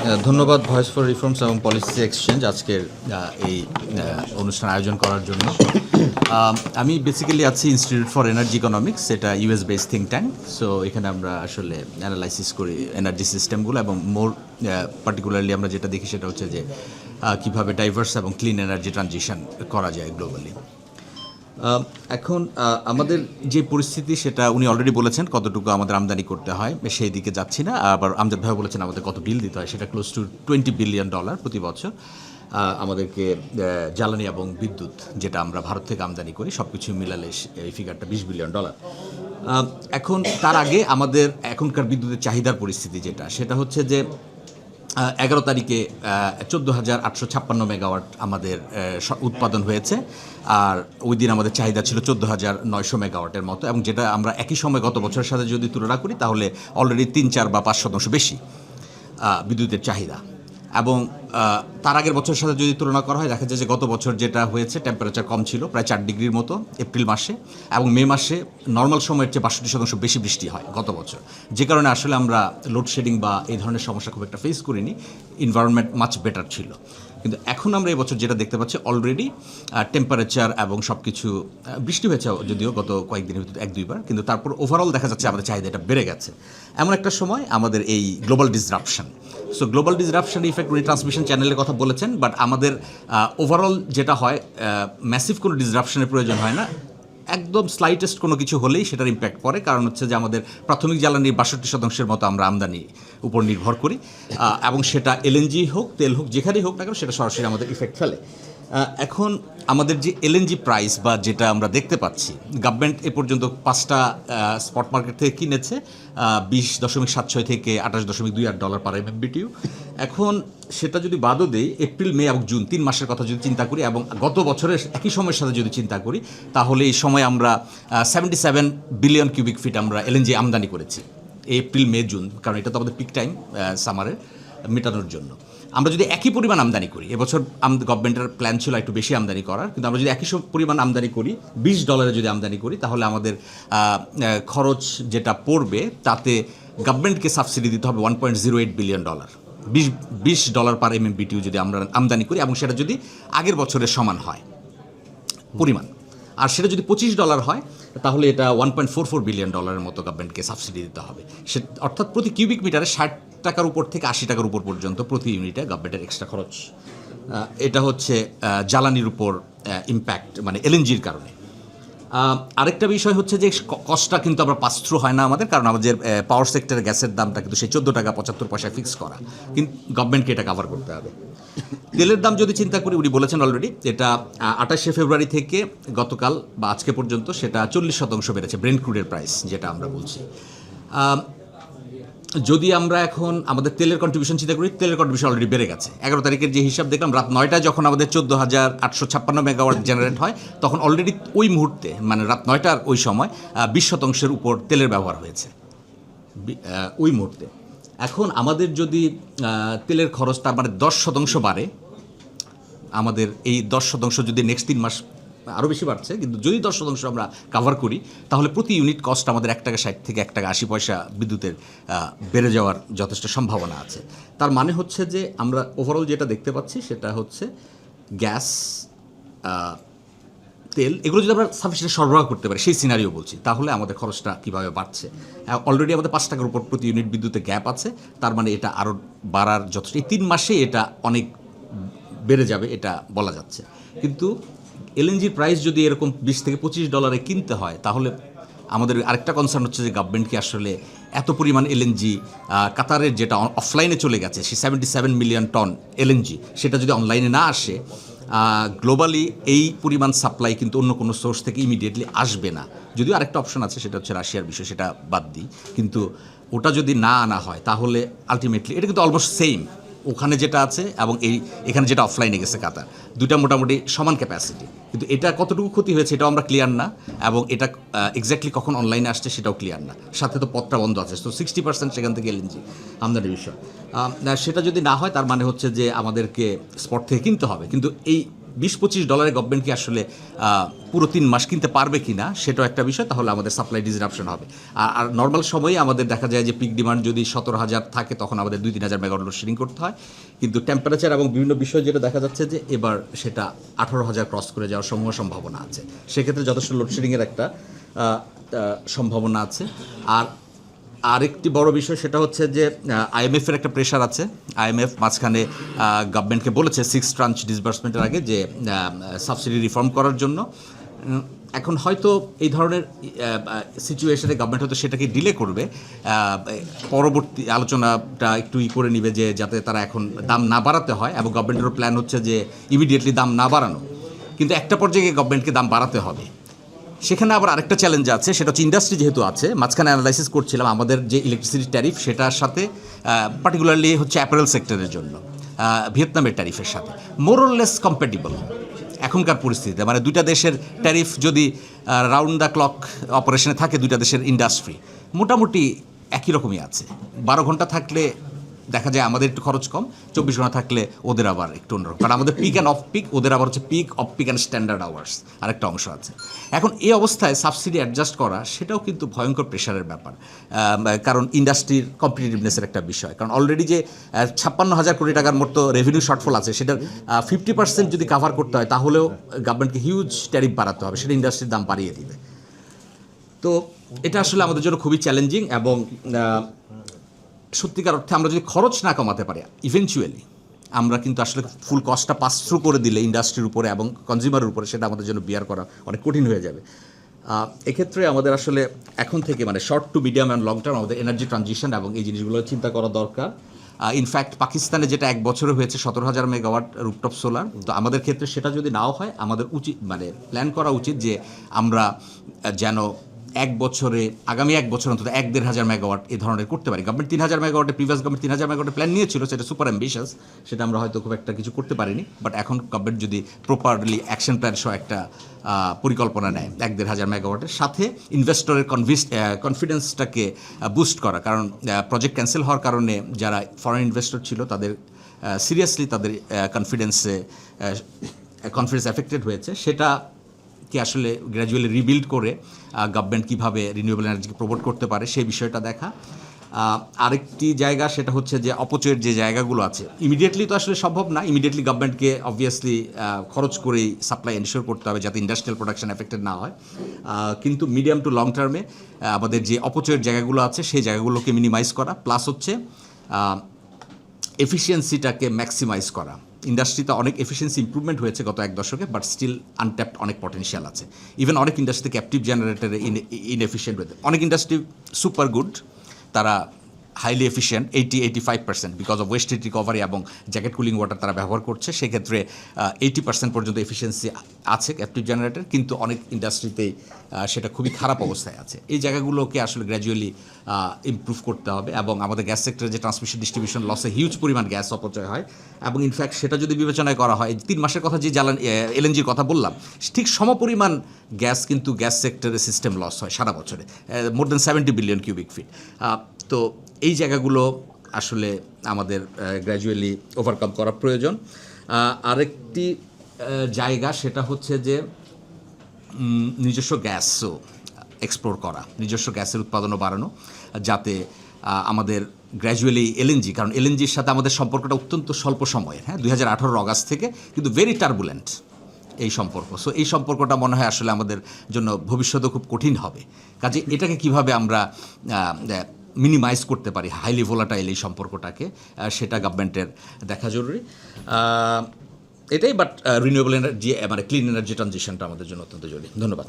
ধন্যবাদ voice for reforms এবং policy exchange আজকের এই অনুষ্ঠান আয়োজন করার জন্য। আমি বেসিক্যালি আছি ইনস্টিটিউট ফর এনার্জি ইকোনমিক্স, এটা US base think tank. So এখানে আমরা আসলে অ্যানালাইসিস করি এনার্জি সিস্টেমগুলো, এবং মোর পার্টিকুলারলি আমরা যেটা দেখি সেটা হচ্ছে যে কীভাবে ডাইভার্স এবং ক্লিন এনার্জি ট্রানজিশন করা যায় গ্লোবালি। এখন আমাদের যে পরিস্থিতি সেটা উনি অলরেডি বলেছেন, কতটুকু আমাদের আমদানি করতে হয় সেই দিকে যাচ্ছি না। আবার আমজাদ ভাই বলেছেন আমাদের কত বিল দিতে হয়, সেটা ক্লোজ টু $20 বিলিয়ন প্রতি বছর আমাদেরকে জ্বালানি এবং বিদ্যুৎ যেটা আমরা ভারত থেকে আমদানি করি সব কিছু মিলালে এই ফিগারটা $20 বিলিয়ন। এখন তার আগে আমাদের এখনকার বিদ্যুতের চাহিদার পরিস্থিতি সেটা হচ্ছে যে 11 তারিখে 14,856 মেগাওয়াট আমাদের উৎপাদন হয়েছে, আর ওই দিন আমাদের চাহিদা ছিল 14,900 মেগাওয়াটের মতো, এবং যেটা আমরা একই সময় গত বছরের সাথে যদি তুলনা করি তাহলে অলরেডি 3, 4 বা 5% বেশি বিদ্যুতের চাহিদা। এবং তার আগের বছরের সাথে যদি তুলনা করা হয় দেখা যায় যে গত বছর যেটা হয়েছে টেম্পারেচার কম ছিল, প্রায় 4 ডিগ্রির মতো এপ্রিল মাসে, এবং মে মাসে নর্মাল সময়ের চেয়ে 62% বেশি বৃষ্টি হয় গত বছর, যে কারণে আসলে আমরা লোডশেডিং বা এই ধরনের সমস্যা খুব একটা ফেস করিনি, এনভায়রনমেন্ট মাচ বেটার ছিল। কিন্তু এখন আমরা এবছর যেটা দেখতে পাচ্ছি অলরেডি টেম্পারেচার এবং সব কিছু, বৃষ্টি হয়েছে যদিও গত কয়েকদিনের ভিতরে 1-2 বার, কিন্তু তারপর ওভারঅল দেখা যাচ্ছে আমাদের চাহিদাটা বেড়ে গেছে। এমন একটা সময় আমাদের এই global disruption, so global disruption effect উনি ট্রান্সমিশন চ্যানেলের কথা বলেছেন, বাট আমাদের ওভারঅল যেটা হয় ম্যাসিভ কোনো ডিসরাপশনের প্রয়োজন হয় না, একদম স্লাইটেস্ট কোনো কিছু হলেই সেটার ইম্প্যাক্ট পড়ে। কারণ হচ্ছে যে আমাদের প্রাথমিক জ্বালানির 62% মতো আমরা আমদানি উপর নির্ভর করি, এবং সেটা এলএনজি হোক তেল হোক যেখানেই হোক না কেন সেটা সরাসরি আমাদের ইফেক্ট ফেলে। এখন আমাদের যে এলএনজি প্রাইস বা যেটা আমরা দেখতে পাচ্ছি, গভর্নমেন্ট এ পর্যন্ত 5টা স্পট মার্কেট থেকে কিনেছে 20.76 থেকে $28.28 পার MMBTU। এখন সেটা যদি বাদও দেই, এপ্রিল মে এবং জুন 3 মাসের কথা যদি চিন্তা করি এবং গত বছরের একই সময়ের সাথে যদি চিন্তা করি, তাহলে এই সময় আমরা 77 বিলিয়ন কিউবিক ফিট আমরা এলএনজি আমদানি করেছি এপ্রিল মে জুন, কারণ এটা তো আমাদের পিক টাইম সামারের মেটানোর জন্য। আমরা যদি একই পরিমাণ আমদানি করি, এবছর গভর্নমেন্টের প্ল্যান ছিল একটু বেশি আমদানি করার, কিন্তু আমরা যদি একই পরিমাণ আমদানি করি, $20 যদি আমদানি করি, তাহলে আমাদের খরচ যেটা পড়বে তাতে গভর্নমেন্টকে সাবসিডি দিতে হবে $1.08 বিলিয়ন, $20 পার MMBTU যদি আমরা আমদানি করি, এবং সেটা যদি আগের বছরের সমান হয় পরিমাণ। আর সেটা যদি $25 হয় তাহলে এটা $1.44 বিলিয়ন মতো গভর্নমেন্টকে সাবসিডি দিতে হবে। সে অর্থাৎ প্রতি কিউবিক মিটারে 60 টাকার উপর থেকে 80 টাকার উপর পর্যন্ত প্রতি ইউনিটে গভর্নমেন্টের এক্সট্রা খরচ। এটা হচ্ছে জ্বালানির উপর ইম্প্যাক্ট, মানে এলএনজির কারণে। আরেকটা বিষয় হচ্ছে যে কস্টটা কিন্তু আমরা পাস থ্রু হয় না আমাদের, কারণ আমাদের পাওয়ার সেক্টরের গ্যাসের দামটা কিন্তু সেই $14.75 ফিক্স করা, কিন্তু গভর্নমেন্টকে এটা কাভার করতে হবে। তেলের দাম যদি চিন্তা করি, উনি বলেছেন অলরেডি এটা 28শে ফেব্রুয়ারি থেকে গতকাল বা আজকে পর্যন্ত সেটা 40% বেড়েছে, ব্রেন্ট ক্রুডের প্রাইস যেটা আমরা বলছি। যদি আমরা এখন আমাদের তেলের কন্ট্রিবিউশন চিন্তা করি, তেলের কন্ট্রিবিউশন অলরেডি বেড়ে গেছে। 11 তারিখের যে হিসাব দেখলাম, রাত 9টায় যখন আমাদের 14,856 মেগাওয়াট জেনারেট হয়, তখন অলরেডি ওই মুহূর্তে, মানে রাত 9টার ওই সময় 20% উপর তেলের ব্যবহার হয়েছে ওই মুহূর্তে। এখন আমাদের যদি তেলের খরচ তার মানে 10% বাড়ে, আমাদের এই 10% যদি নেক্সট 3 মাস আরও বেশি বাড়ছে, কিন্তু যদি 10% আমরা কাভার করি, তাহলে প্রতি ইউনিট কস্ট আমাদের $1.60 থেকে $1.80 বিদ্যুতের বেড়ে যাওয়ার যথেষ্ট সম্ভাবনা আছে। তার মানে হচ্ছে যে আমরা ওভারঅল যেটা দেখতে পাচ্ছি সেটা হচ্ছে গ্যাস, তেল, এগুলো যদি আমরা সাফিসিয়েন্ট সরবরাহ করতে পারি, সেই সিনারিও বলছি, তাহলে আমাদের খরচটা কীভাবে বাড়ছে। অলরেডি আমাদের 5 টাকার উপর প্রতি ইউনিট বিদ্যুতে গ্যাপ আছে, তার মানে এটা আরও বাড়ার যথেষ্ট, এই 3 মাসে এটা অনেক বেড়ে যাবে এটা বলা যাচ্ছে। কিন্তু এলএনজির প্রাইস যদি এরকম $20 থেকে $25 কিনতে হয়, তাহলে আমাদের আরেকটা কনসার্ন হচ্ছে যে গভর্নমেন্ট কি আসলে এত পরিমাণ এলএনজি, কাতারের যেটা অফলাইনে চলে গেছে সেই 77 মিলিয়ন টন এলএনজি, সেটা যদি অনলাইনে না আসে, গ্লোবালি এই পরিমাণ সাপ্লাই কিন্তু অন্য কোনো সোর্স থেকে ইমিডিয়েটলি আসবে না। যদিও আরেকটা অপশন আছে, সেটা হচ্ছে রাশিয়ার বিষয়, সেটা বাদ দিই, কিন্তু ওটা যদি না আনা হয় তাহলে আলটিমেটলি এটা কিন্তু অলমোস্ট সেম, ওখানে যেটা আছে এবং এখানে যেটা অফলাইনে গেছে কাতার, দুটা মোটামুটি সমান ক্যাপাসিটি, কিন্তু এটা কতটুকু ক্ষতি হয়েছে এটাও আমরা ক্লিয়ার না, এবং এটা এক্স্যাক্টলি কখন অনলাইনে আসছে সেটাও ক্লিয়ার না। সাথে তো পথটা বন্ধ আছে, তো 60% সেখান থেকে এলএনজি আমদানির বিষয়। সেটা যদি না হয় তার মানে হচ্ছে যে আমাদেরকে স্পট থেকে কিনতে হবে, কিন্তু এই $20-25 গভর্নমেন্ট কি আসলে পুরো 3 মাস কিনতে পারবে কি না সেটাও একটা বিষয়, তাহলে আমাদের সাপ্লাই ডিসরাপশন হবে। আর নর্মাল সময়ে আমাদের দেখা যায় যে পিক ডিমান্ড যদি 17,000 থাকে তখন আমাদের 2-3 হাজার মেগাওয়াট লোডশেডিং করতে হয়, কিন্তু টেম্পারেচার এবং বিভিন্ন বিষয় যেটা দেখা যাচ্ছে যে এবার সেটা 18,000 ক্রস করে যাওয়ার সম্ভাবনা আছে। সেক্ষেত্রে যথেষ্ট লোডশেডিংয়ের একটা সম্ভাবনা আছে। আর আরেকটি বড় বিষয় সেটা হচ্ছে যে আইএমএফের একটা প্রেশার আছে। আইএমএফ মাঝখানে গভর্নমেন্টকে বলেছে 6 ট্রাঞ্চ ডিসবার্সমেন্টের আগে যে সাবসিডি রিফর্ম করার জন্য। এখন হয়তো এই ধরনের সিচুয়েশনে গভর্নমেন্ট হয়তো সেটাকে ডিলে করবে, পরবর্তী আলোচনাটা একটু করে নিবে যে যাতে তারা এখন দাম না বাড়াতে হয়, এবং গভর্নমেন্টেরও প্ল্যান হচ্ছে যে ইমিডিয়েটলি দাম না বাড়ানো, কিন্তু একটা পর্যায়ে গভর্নমেন্টকে দাম বাড়াতে হবে। সেখানে আবার আরেকটা চ্যালেঞ্জ আছে, সেটা হচ্ছে ইন্ডাস্ট্রি যেহেতু আছে। মাঝখানে অ্যানালাইসিস করছিলাম আমাদের যে ইলেকট্রিসিটি ট্যারিফ সেটার সাথে পার্টিকুলারলি হচ্ছে অ্যাপারেল সেক্টরের জন্য ভিয়েতনামের ট্যারিফের সাথে মোরলেস কম্প্যাটিবল এখনকার পরিস্থিতিতে। মানে দুইটা দেশের ট্যারিফ যদি রাউন্ড দ্য ক্লক অপারেশনে থাকে, দুইটা দেশের ইন্ডাস্ট্রি মোটামুটি একই রকমই আছে। 12 ঘন্টা থাকলে দেখা যায় আমাদের একটু খরচ কম, 24 ঘন্টা থাকলে ওদের আবার একটু অন্যরকম, কারণ আমাদের পিক অ্যান্ড অফ পিক, ওদের আবার হচ্ছে peak off peak and standard hours আরেকটা অংশ আছে। এখন এই অবস্থায় সাবসিডি অ্যাডজাস্ট করা সেটাও কিন্তু ভয়ঙ্কর প্রেশারের ব্যাপার, কারণ ইন্ডাস্ট্রির কম্পিটিটিভনেসের একটা বিষয়। কারণ অলরেডি যে 56,000 কোটি টাকার মতো রেভিনিউ শর্টফল আছে, সেটার 50% যদি কাভার করতে হয় তাহলেও গভর্নমেন্টকে হিউজ ট্যারিফ বাড়াতে হবে, সেটা ইন্ডাস্ট্রির দাম বাড়িয়ে দিবে। তো এটা আসলে আমাদের জন্য খুবই চ্যালেঞ্জিং, এবং সত্যিকার অর্থে আমরা যদি খরচ না কমাতে পারি ইভেনচুয়ালি আমরা কিন্তু আসলে ফুল কস্টটা পাস থ্রু করে দিলে ইন্ডাস্ট্রির উপরে এবং কনজিউমারের উপরে সেটা আমাদের জন্য বিয়ার করা অনেক কঠিন হয়ে যাবে। এক্ষেত্রে আমাদের আসলে এখন থেকে মানে short to medium and long term আমাদের এনার্জি ট্রানজিশন এবং এই জিনিসগুলো চিন্তা করা দরকার। ইনফ্যাক্ট পাকিস্তানে যেটা 1 বছরে হয়েছে 17,000 মেগাওয়াট রুফটপ সোলার, তো আমাদের ক্ষেত্রে সেটা যদি নাও হয় আমাদের উচিত মানে প্ল্যান করা উচিত যে আমরা যেন আগামী 1 বছর অন্তত 1-1.5 মেগাওয়াট এই ধরনের করতে পারি। গভর্নমেন্ট 3,000 মেগাওয়াটের প্রিভিয়াস গভর্নমেন্ট 3,000 মেগাওয়াটের প্ল্যান নিয়েছিল, সেটা সুপার অ্যাম্বিশাস, সেটা আমরা হয়তো খুব একটা কিছু করতে পারিনি। বাট এখন গভর্নমেন্ট যদি প্রপারলি অ্যাকশন প্ল্যান সহ একটা পরিকল্পনা নেয় 1-1.5 মেগাওয়াটের সাথে ইনভেস্টরের কনফিডেন্সটাকে বুস্ট করা, কারণ প্রজেক্ট ক্যান্সেল হওয়ার কারণে যারা ফরেন ইনভেস্টর ছিল তাদের সিরিয়াসলি তাদের কনফিডেন্স এফেক্টেড হয়েছে, সেটা কি আসলে গ্র্যাজুয়ালি রিবিল্ড করে গভর্নমেন্ট কীভাবে রিনিউয়েবল এনার্জিকে প্রমোট করতে পারে সেই বিষয়টা দেখা। আরেকটি জায়গা সেটা হচ্ছে যে অপচয়ের যে জায়গাগুলো আছে, ইমিডিয়েটলি তো আসলে সম্ভব না, ইমিডিয়েটলি গভর্নমেন্টকে অবভিয়াসলি খরচ করেই সাপ্লাই এনশিওর করতে হবে যাতে ইন্ডাস্ট্রিয়াল প্রোডাকশন এফেক্টেড না হয়, কিন্তু মিডিয়াম টু লং টার্মে আমাদের যে অপচয়ের জায়গাগুলো আছে সেই জায়গাগুলোকে মিনিমাইজ করা, প্লাস হচ্ছে এফিসিয়েন্সিটাকে ম্যাক্সিমাইজ করা। ইন্ডাস্ট্রিতে অনেক এফিসিয়েন্সি ইম্প্রুভমেন্ট হয়েছে গত 1 দশকে, বাট স্টিল আনট্যাপড অনেক পটেনশিয়াল আছে। ইভেন অনেক ইন্ডাস্ট্রিতে ক্যাপটিভ জেনারেটরে ইনএফিসিয়েন্ট হয়েছে, অনেক ইন্ডাস্ট্রি সুপার গুড, তারা highly efficient 80-85% because of waste heat recovery এবং জ্যাকেট কুলিং ওয়াটার তারা ব্যবহার করছে, সেক্ষেত্রে 80% পর্যন্ত এফিসিয়েন্সি আছে ক্যাপটিভ জেনারেটর, কিন্তু অনেক ইন্ডাস্ট্রিতেই সেটা খুবই খারাপ অবস্থায় আছে। এই জায়গাগুলোকে আসলে গ্র্যাজুয়ালি ইমপ্রুভ করতে হবে, এবং আমাদের গ্যাস সেক্টরে যে ট্রান্সমিশন ডিস্ট্রিবিউশন লসে হিউজ পরিমাণ গ্যাস অপচয় হয়, এবং ইনফ্যাক্ট সেটা যদি বিবেচনায় করা হয় 3 মাসের কথা যে এলএনজির কথা বললাম, ঠিক সমপরিমাণ গ্যাস কিন্তু গ্যাস সেক্টরে সিস্টেম লস হয় সারা বছরে, মোর দেন 70 বিলিয়ন কিউবিক ফিট। তো এই জায়গাগুলো আসলে আমাদের গ্র্যাজুয়ালি ওভারকাম করা প্রয়োজন। আরেকটি জায়গা সেটা হচ্ছে যে নিজস্ব গ্যাসও এক্সপ্লোর করা, নিজস্ব গ্যাসের উৎপাদনও বাড়ানো, যাতে আমাদের গ্র্যাজুয়ালি এলএনজি, কারণ এলএনজির সাথে আমাদের সম্পর্কটা অত্যন্ত স্বল্প সময়ের, 2018 অগাস্ট থেকে, কিন্তু ভেরি টার্বুলেন্ট এই সম্পর্ক। সো এই সম্পর্কটা মনে হয় আসলে আমাদের জন্য ভবিষ্যতে খুব কঠিন হবে। কাজে এটাকে কিভাবে আমরা মিনিমাইজ করতে পারি হাইলি ভোলাটাইল এই সম্পর্কটাকে, সেটা গভর্নমেন্টের দেখা জরুরি। এটাই, বাট রিনিউয়েবল এনার্জি মানে ক্লিন এনার্জি ট্রানজিশনটা আমাদের জন্য অত্যন্ত জরুরি। ধন্যবাদ।